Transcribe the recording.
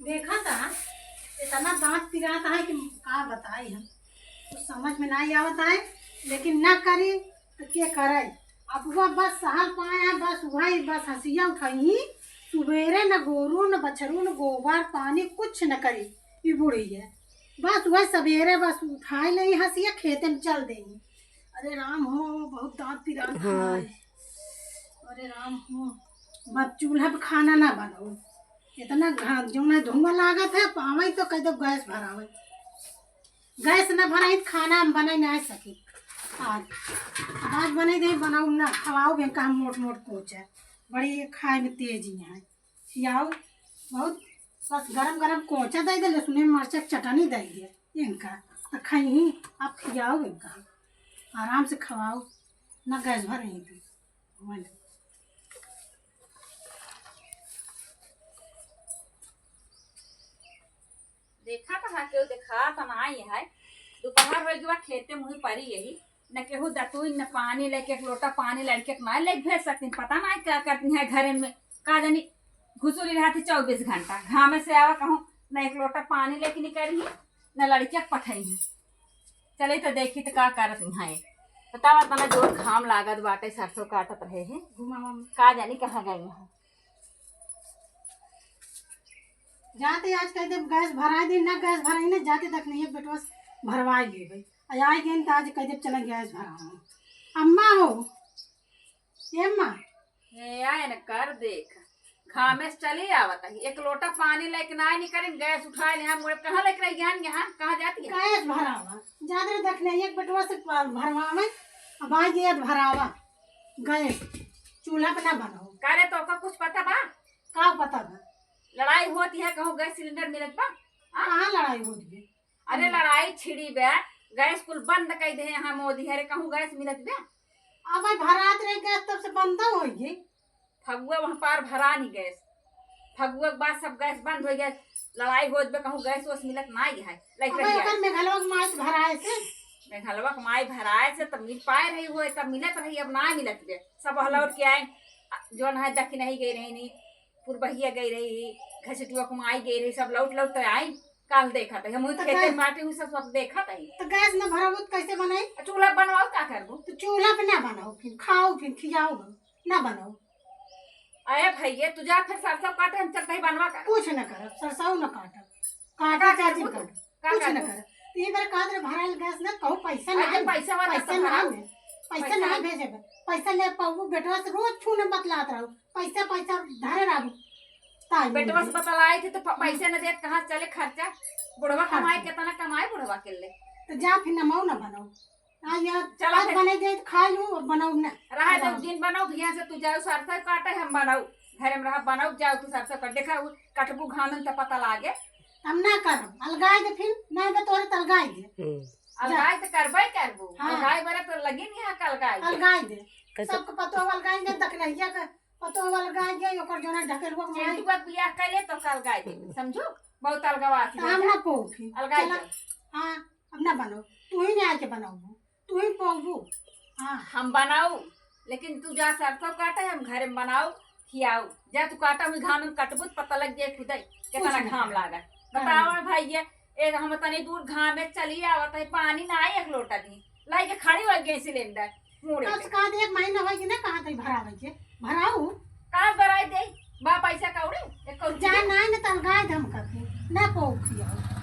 देखा था इतना दांत पिराता है कि का बताई हम कुछ समझ में नहीं आवता है। लेकिन ना करी तो के करे। अब वह बस सहल पाए बस वही बस हंसिया उठाई सुबेरे न गोरू न बछरू न गोबर पानी कुछ न करी। ये बुढ़ी है बस वह सवेरे बस उठाई नहीं हंसिया खेते में चल देंगी। अरे राम हो बहुत दांत पिराता है। अरे राम हो बस चूल्हा पे खाना ना बनाओ इतना जो ना धुआं लागत है पावे तो कह दो गैस भरावे। गैस न भराई तो खाना हम बना नहीं सकी। आज बने दे बनाऊ ना खवाओ भी का मोट मोट कोच है बड़ी खाए में तेजी है खियाओ बहुत बस गरम गरम कोचा दे दे लहसुन मिर्च चटनी दे दे इनका तो खाई आप खियाओ इनका आराम से खवाओ ना गैस भर रही थी। देखा कहा केहू देखा तनाई है दोपहर हो गया खेते मुही परी यही न केहू दतुई न पानी लेके एक लोटा पानी लड़के ना ले भेज सकती पता ना क्या करती है घरे में का जानी घुसुरी रहती 24 घंटा घामे से आवा कहूँ न एक लोटा पानी लेके निकली न लड़के पठाई चले तो देखी तो का करत है बतावा तना जोर घाम लागत बाटे सरसों काटत रहे है का जानी कहाँ गई है जाते आज कह दे गैस भरा दी ना गैस भराई ना जाते तक नहीं है बेटवा भरवाई ले भाई आई गई तो आज कह दे चला गैस भरा अम्मा हो ये अम्मा ये आए न कर देख घामे से चली आवत है एक लोटा पानी लेके ना निकले गैस उठा ले हम कहाँ लेके रही यहाँ कहाँ जाती है गैस भरावा ज्यादा देख ले एक बेटवा से भरवावे अब आई गई भरावा गैस चूल्हा पे ना बनाओ करे तो का कुछ पता बा का पता बा लड़ाई होती है कहूँ गैस सिलेंडर मिलत बा कहाँ लड़ाई होती है। अरे लड़ाई छिड़ी बे गैस कुल बंद कर दे यहाँ मोदी है कहूँ गैस मिलत बे अब भरात रहे गैस तब से बंद हो गई फगुआ वहाँ पार भरा नहीं गैस फगुआ के बाद सब गैस बंद हो गया लड़ाई होत बे कहूँ गैस वैस मिलत नहीं है मेघलवा के माई भराए से मेघलवा के माई भराए से तब मिल पाए रही हो तब मिलत रही अब ना मिलत बे सब लौट के आए जो है दक्षिण नहीं गई रही नहीं पुरबहिया गई रही घसटुआ कुमाई गई रही सब लौट लौट तो आई काल देखा था हम खेते माटी हुई सब देखा था तो गैस न भराबो तो कैसे बनाई चूल्हा बनवाओ क्या करबो तो चूल्हा पे ना बनाओ फिर खाओ फिर खियाओ ना बनाओ। अरे भैया तुझा फिर सरसों काटे हम चलते ही बनवा कर कुछ न कर सरसों न काटा चाची काट कुछ न कर ये बार कादर भराल गैस न कहू पैसा ना पैसा ना भेजे पैसा ले पाऊ बेटवा से रोज छूने बतलात रहो पैसा पैसा धरे रहू बेटवा से बतलाए थे तो पैसे न दे कहाँ चले खर्चा बुढ़वा कमाए कितना कमाए बुढ़वा के लिए तो जा फिर नमाओ न बनाओ चला बने दे खा लूं बनाओ ना रहा तो दिन बनाओ भैया से तू जाओ सरसों काटे हम बनाओ घर में रहा बनाओ जाओ तू सरसों काट देखा कटबू घामन तो पता लागे हम ना कर अलगाए दे फिर नहीं बे तोरे तलगाए दे अलगाए तो करबे करबो अलगाए बरे तो लगी नहीं है अलगाए दे सबको पतो अलगाएंगे दखलैया का पतो अलगाए दे ओकर जोना ढकेल हुआ चेंटू का बियाह करे तो अलगाए दे समझो बहुत अलगवा हम ना पो फिर अलगाए हां अब ना बनाओ तू ही नहीं आके बनाओ तू ही पोगू हाँ हम बनाऊ लेकिन तू जा सरसों काटे हम घर में बनाऊ खियाऊ जा तू काटा हुई घाम में कटबू पता लग जाए खुद कितना घाम लागा बताओ भैया एक हम तनी दूर घाम में चली आवत है पानी ना आई एक लोटा दी लाई के खड़ी हो गई सिलेंडर मुड़े बस का दे एक महीना होई कि ना कहां तई भरावे के भराऊ का भराई दे बा पैसा कौड़ी एक जा ना न तलगाए हम कभी ना पो खियाऊ।